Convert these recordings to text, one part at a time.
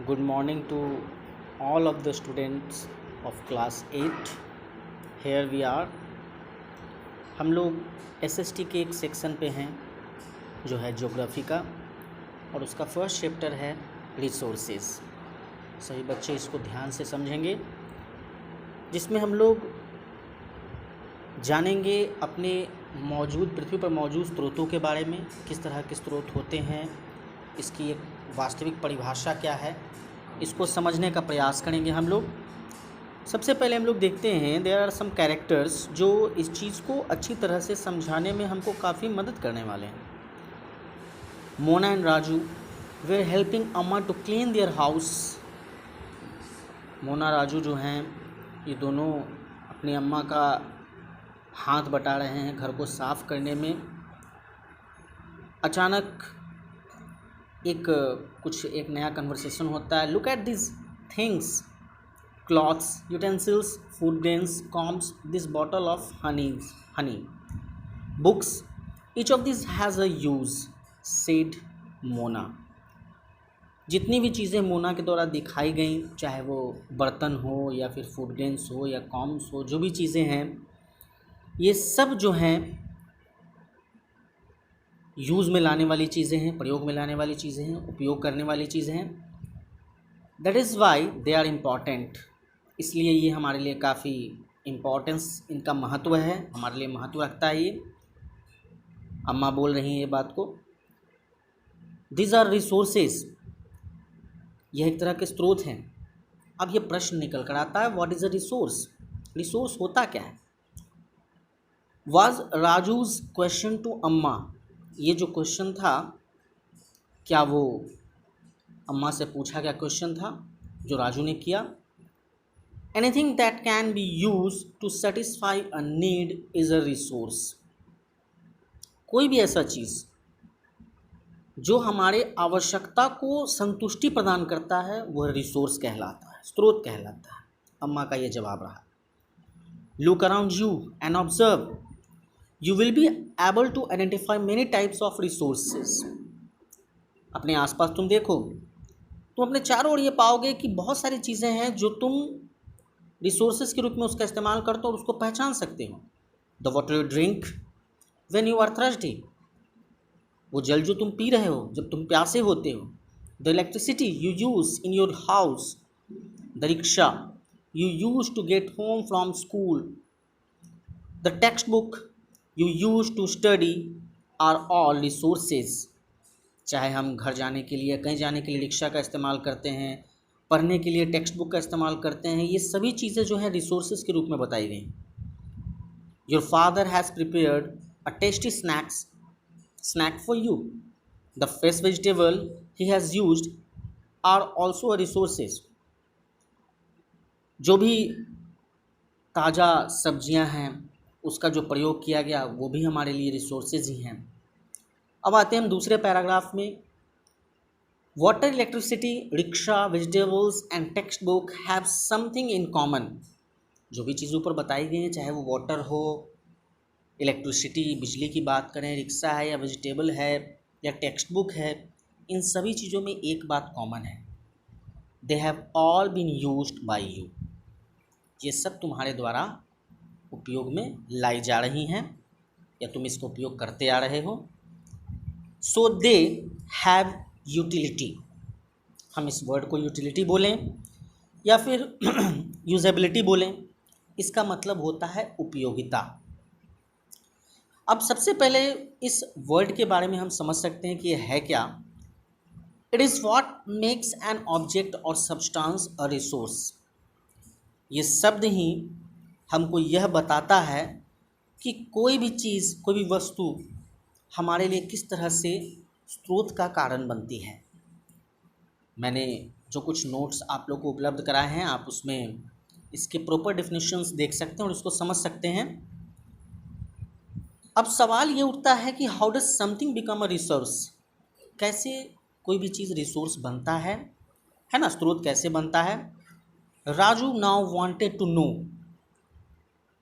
Good morning to all of the students of class 8. Here we are. हम लोग SST के एक section पे हैं जो है ज्योग्राफी का, और उसका फर्स्ट चैप्टर है रिसोर्सेज। सभी बच्चे इसको ध्यान से समझेंगे, जिसमें हम लोग जानेंगे अपने मौजूद पृथ्वी पर मौजूद स्रोतों के बारे में, किस तरह के स्रोत होते हैं, इसकी एक वास्तविक परिभाषा क्या है, इसको समझने का प्रयास करेंगे हम लोग। सबसे पहले हम लोग देखते हैं देयर आर सम कैरेक्टर्स जो इस चीज़ को अच्छी तरह से समझाने में हमको काफ़ी मदद करने वाले हैं। Mona and Raju were helping Amma to clean their house. Mona Raju जो हैं ये दोनों अपनी अम्मा का हाथ बटा रहे हैं घर को साफ़ करने में। अचानक एक नया कन्वर्सेशन होता है। Look at this things, clothes, utensils, food grains, combs, this bottle of honey, books, each of this has a use, said Mona. जितनी भी चीज़ें मोना के द्वारा दिखाई गई, चाहे वो बर्तन हो या फिर फूड ग्रेन्स हो या कॉम्स हो, जो भी चीज़ें हैं ये सब जो हैं यूज़ में लाने वाली चीज़ें हैं, प्रयोग में लाने वाली चीज़ें हैं, उपयोग करने वाली चीज़ें हैं। That is why they are important. इसलिए ये हमारे लिए काफ़ी इम्पोर्टेंस, इनका महत्व है, हमारे लिए महत्व रखता है। ये अम्मा बोल रही हैं ये बात को। दीज आर रिसोर्सेज, यह एक तरह के स्रोत हैं। अब ये प्रश्न निकल कर आता है, what is a resource? Resource होता क्या है? वाज राजूज क्वेश्चन टू अम्मा, ये जो क्वेश्चन था, क्या वो अम्मा से पूछा गया क्वेश्चन था जो राजू ने किया? Anything that can be use to satisfy a need is a resource. कोई भी ऐसा चीज़ जो हमारे आवश्यकता को संतुष्टि प्रदान करता है वह रिसोर्स कहलाता है, स्रोत कहलाता है। अम्मा का ये जवाब रहा। Look around you and observe, you will be able to identify many types of resources। अपने आसपास तुम देखो, तुम अपने चारों ओर ये पाओगे कि बहुत सारी चीज़ें हैं जो तुम रिसोर्सेज के रूप में उसका इस्तेमाल करते हो और उसको पहचान सकते हो। The water you drink when you are thirsty, वो जल जो तुम पी रहे हो जब तुम प्यासे होते हो। The electricity you use in your house, the rickshaw you use to get home from school, the text book you use to study are all resources. चाहे हम घर जाने के लिए, कहीं जाने के लिए रिक्शा का इस्तेमाल करते हैं, पढ़ने के लिए टेक्स्ट बुक का इस्तेमाल करते हैं, ये सभी चीज़ें जो हैं रिसोर्सेज के रूप में बताई गई। Your father has prepared a tasty snack for you, the fresh vegetable he has used are also a resources. जो भी ताज़ा सब्जियां हैं उसका जो प्रयोग किया गया वो भी हमारे लिए रिसोर्सेज ही हैं। अब आते हैं हम दूसरे पैराग्राफ में। Water, electricity, rickshaw, vegetables and text book have something in common. जो भी चीज़ ऊपर बताई गई हैं, चाहे वो वाटर हो, इलेक्ट्रिसिटी बिजली की बात करें, रिक्शा है या वेजिटेबल है या टेक्स्ट बुक है, इन सभी चीज़ों में एक बात कॉमन है, they have all been used by you. ये सब तुम्हारे द्वारा उपयोग में लाई जा रही हैं या तुम इसको उपयोग करते आ रहे हो। सो दे हैव यूटिलिटी। हम इस वर्ड को यूटिलिटी बोलें या फिर यूजेबिलिटी बोलें, इसका मतलब होता है उपयोगिता। अब सबसे पहले इस वर्ड के बारे में हम समझ सकते हैं कि यह है क्या। It is what makes an object और सब्सटेंस अ रिसोर्स। ये शब्द ही हमको यह बताता है कि कोई भी चीज़, कोई भी वस्तु हमारे लिए किस तरह से स्रोत का कारण बनती है। मैंने जो कुछ नोट्स आप लोग को उपलब्ध कराए हैं, आप उसमें इसके प्रॉपर डेफिनेशंस देख सकते हैं और इसको समझ सकते हैं। अब सवाल ये उठता है कि how does something become a resource. कैसे कोई भी चीज़ रिसोर्स बनता है ना, स्रोत कैसे बनता है। Raju now wanted to know,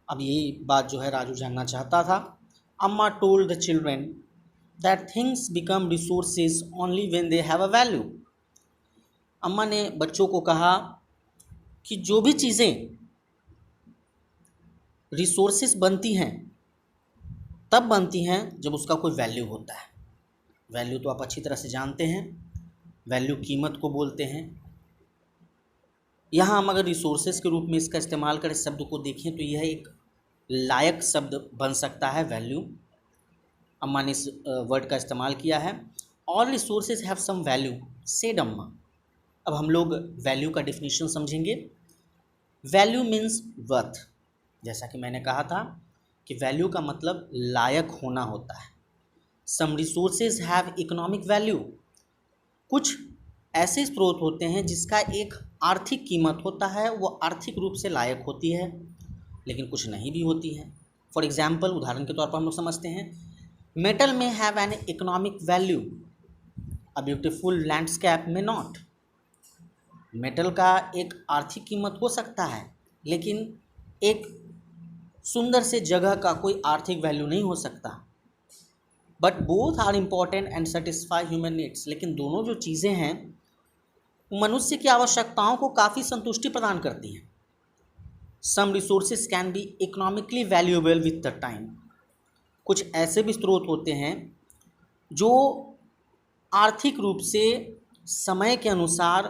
अब यही बात जो है राजू जानना चाहता था। अम्मा told the children that things become resources only when they have a value. अम्मा ने बच्चों को कहा कि जो भी चीज़ें रिसोर्सेस बनती हैं तब बनती हैं जब उसका कोई वैल्यू होता है। वैल्यू तो आप अच्छी तरह से जानते हैं, वैल्यू कीमत को बोलते हैं। यहाँ हम अगर रिसोर्सेज के रूप में इसका इस्तेमाल करें, शब्द को देखें, तो यह एक लायक शब्द बन सकता है, वैल्यू। अम्मा ने इस वर्ड का इस्तेमाल किया है। All resources have some value, said Amma. अब हम लोग वैल्यू का डिफिनीशन समझेंगे। Value means worth. जैसा कि मैंने कहा था कि वैल्यू का मतलब लायक होना होता है। सम रिसोर्सेज हैव इकोनॉमिक वैल्यू। कुछ ऐसे स्रोत होते हैं जिसका एक आर्थिक कीमत होता है, वो आर्थिक रूप से लायक होती है, लेकिन कुछ नहीं भी होती है। फॉर एग्जाम्पल, उदाहरण के तौर पर हम लोग समझते हैं, मेटल में have an economic value, a beautiful landscape में नॉट। मेटल का एक आर्थिक कीमत हो सकता है, लेकिन एक सुंदर से जगह का कोई आर्थिक वैल्यू नहीं हो सकता। But both are important and satisfy human needs. लेकिन दोनों जो चीज़ें हैं मनुष्य की आवश्यकताओं को काफ़ी संतुष्टि प्रदान करती हैं। Some resources can be economically valuable with the time. कुछ ऐसे भी स्रोत होते हैं जो आर्थिक रूप से समय के अनुसार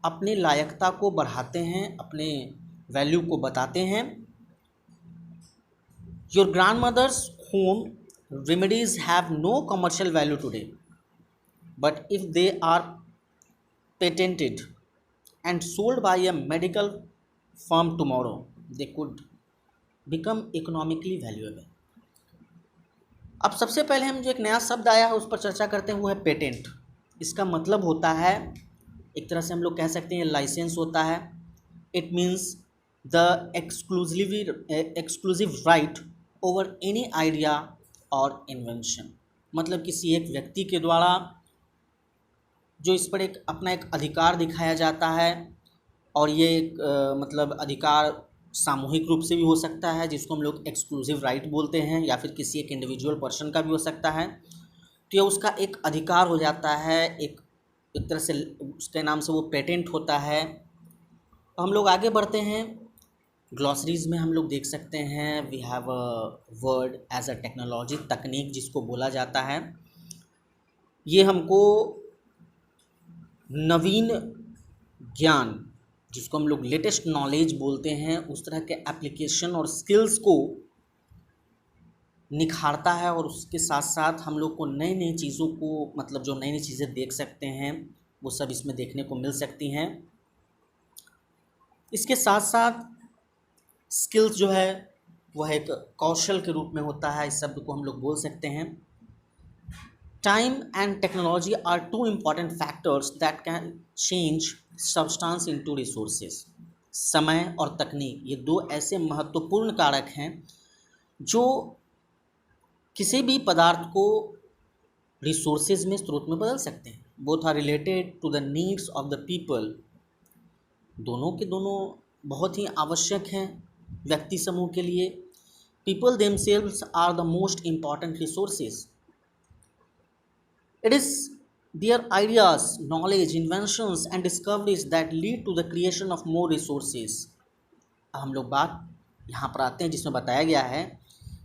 अपनी लायकता को बढ़ाते हैं, अपने वैल्यू को बताते हैं। Your grandmother's home remedies have no commercial value today, but if they are patented and sold by a medical firm tomorrow, they could become economically valuable. अब सबसे पहले हम जो एक नया शब्द आया है उस पर चर्चा करते हैं, वो है पेटेंट। इसका मतलब होता है, एक तरह से हम लोग कह सकते हैं लाइसेंस होता है। It means the exclusive right over any idea और इन्वेंशन। मतलब किसी एक व्यक्ति के द्वारा जो इस पर एक अपना एक अधिकार दिखाया जाता है, और ये एक मतलब अधिकार सामूहिक रूप से भी हो सकता है, जिसको हम लोग एक्सक्लूसिव राइट बोलते हैं, या फिर किसी एक इंडिविजुअल पर्सन का भी हो सकता है। तो ये उसका एक अधिकार हो जाता है, एक तरह से उसके नाम से वो पेटेंट होता है। हम लोग आगे बढ़ते हैं, ग्लॉसरीज में हम लोग देख सकते हैं, we have a word as a technology, तकनीक जिसको बोला जाता है। ये हमको नवीन ज्ञान, जिसको हम लोग लेटेस्ट नॉलेज बोलते हैं, उस तरह के एप्लीकेशन और स्किल्स को निखारता है, और उसके साथ साथ हम लोग को नई नई चीज़ों को, मतलब जो नई नई चीज़ें देख सकते हैं वो सब इसमें देखने को मिल सकती हैं। इसके साथ साथ स्किल्स जो है वह एक कौशल के रूप में होता है, इस शब्द को हम लोग बोल सकते हैं। Time and technology are two important factors that can change substance into resources. समय और तकनीक, ये दो ऐसे महत्वपूर्ण कारक हैं जो किसी भी पदार्थ को रिसोर्सेज में, स्रोत में बदल सकते हैं। Both are related to the needs of the people. दोनों के दोनों बहुत ही आवश्यक हैं व्यक्ति समूह के लिए। People themselves are the most important resources. It is their ideas, knowledge, inventions and discoveries that lead to the creation of more resources. हम लोग बात यहाँ पर आते हैं जिसमें बताया गया है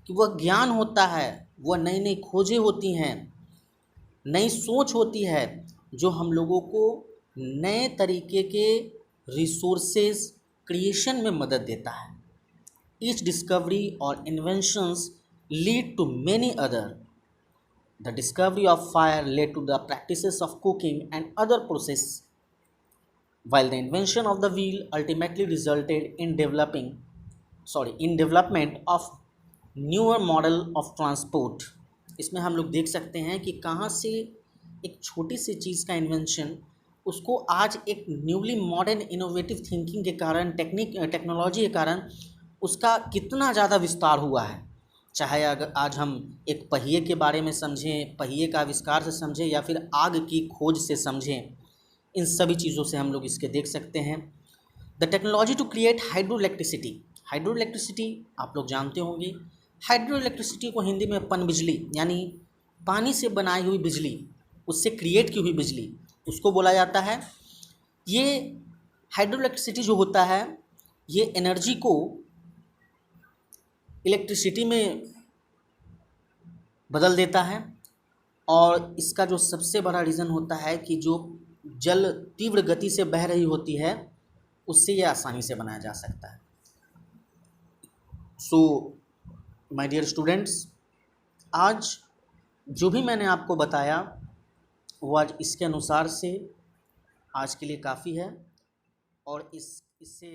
कि वह ज्ञान होता है, वह नई नई खोजें होती हैं, नई सोच होती है, जो हम लोगों को नए तरीके के रिसोर्सेज क्रिएशन में मदद देता है। Each discovery or inventions lead to many other. The discovery of fire led to the practices of cooking and other processes, while the invention of the wheel ultimately resulted in development of newer model of transport. इसमें हम लोग देख सकते हैं कि कहाँ से एक छोटी सी चीज़ का इन्वेंशन, उसको आज एक न्यूली मॉडर्न इनोवेटिव थिंकिंग के कारण, टेक्नोलॉजी के कारण उसका कितना ज़्यादा विस्तार हुआ है। चाहे अगर आज हम एक पहिए के बारे में समझें, पहिए का आविष्कार से समझें, या फिर आग की खोज से समझें, इन सभी चीज़ों से हम लोग इसके देख सकते हैं। The technology to create hydroelectricity. Hydroelectricity आप लोग जानते होंगे। हाइड्रो इलेक्ट्रिसिटी को हिंदी में पन बिजली, यानी पानी से बनाई हुई बिजली, उससे क्रिएट की हुई बिजली, उसको बोला जाता है। ये हाइड्रोइलेक्ट्रिसिटी जो होता है ये एनर्जी को इलेक्ट्रिसिटी में बदल देता है, और इसका जो सबसे बड़ा रीज़न होता है कि जो जल तीव्र गति से बह रही होती है उससे ये आसानी से बनाया जा सकता है। सो माय डियर स्टूडेंट्स, आज जो भी मैंने आपको बताया वो आज इसके अनुसार से आज के लिए काफ़ी है, और इससे